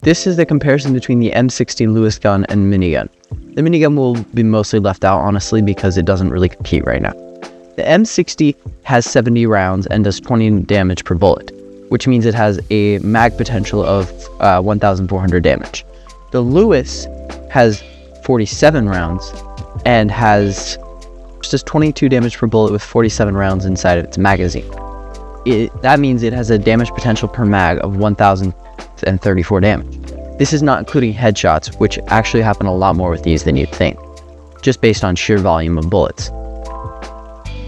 This is the comparison between the M60 Lewis gun and minigun. The minigun will be mostly left out, honestly, because it doesn't really compete right now. The M60 has 70 rounds and does 20 damage per bullet, which means it has a mag potential of 1,400 damage. The Lewis has 47 rounds and has just 22 damage per bullet with 47 rounds inside of its magazine. That means it has a damage potential per mag of 1,034 damage. This is not including headshots, which actually happen a lot more with these than you'd think, just based on sheer volume of bullets.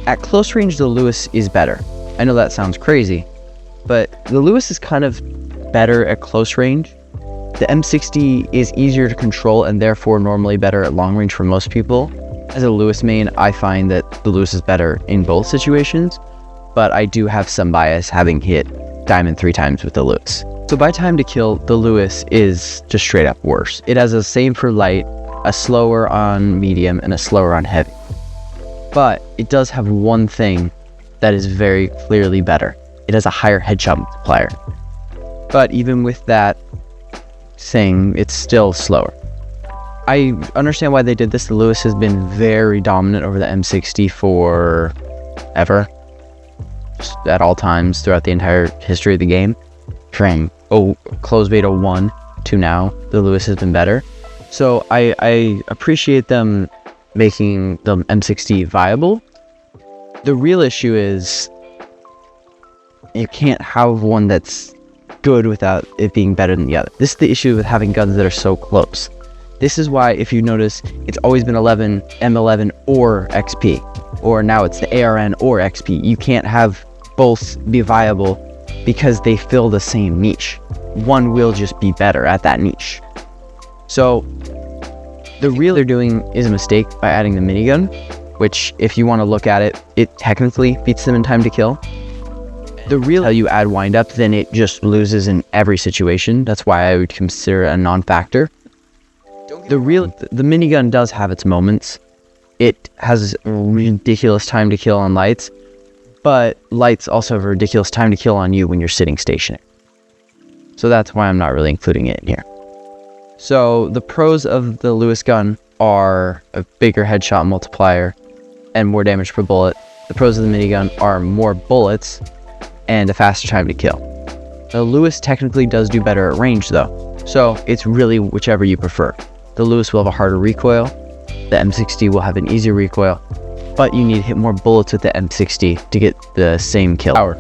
At close range, the Lewis is better. I know that sounds crazy, but the Lewis is kind of better at close range. The M60 is easier to control and therefore normally better at long range for most people. As a Lewis main, I find that the Lewis is better in both situations, but I do have some bias having hit Diamond 3 times with the Lewis. So by time to kill, the Lewis is just straight up worse. It has a same for light, a slower on medium, and a slower on heavy. But it does have one thing that is very clearly better. It has a higher headshot multiplier. But even with that thing, it's still slower. I understand why they did this. The Lewis has been very dominant over the M60 forever. Just at all times throughout the entire history of the game. From closed beta 1 to now, the Lewis has been better. So I appreciate them making the M60 viable. The real issue is you can't have one that's good without it being better than the other. This is the issue with having guns that are so close. This is why, if you notice, it's always been 11, M11, or XP. Or now it's the ARN or XP. You can't have both be viable because they fill the same niche. One will just be better at that niche. So the real they're doing is a mistake by adding the minigun, which if you want to look at it, it technically beats them in time to kill. The real, how you add wind up, then it just loses in every situation. That's why I would consider it a non-factor. The minigun does have its moments. It has a ridiculous time to kill on lights, but lights also have a ridiculous time to kill on you when you're sitting stationary. So that's why I'm not really including it in here. So the pros of the Lewis gun are a bigger headshot multiplier and more damage per bullet. The pros of the minigun are more bullets and a faster time to kill. The Lewis technically does do better at range though, so it's really whichever you prefer. The Lewis will have a harder recoil, the M60 will have an easier recoil, but you need to hit more bullets with the M60 to get the same kill power.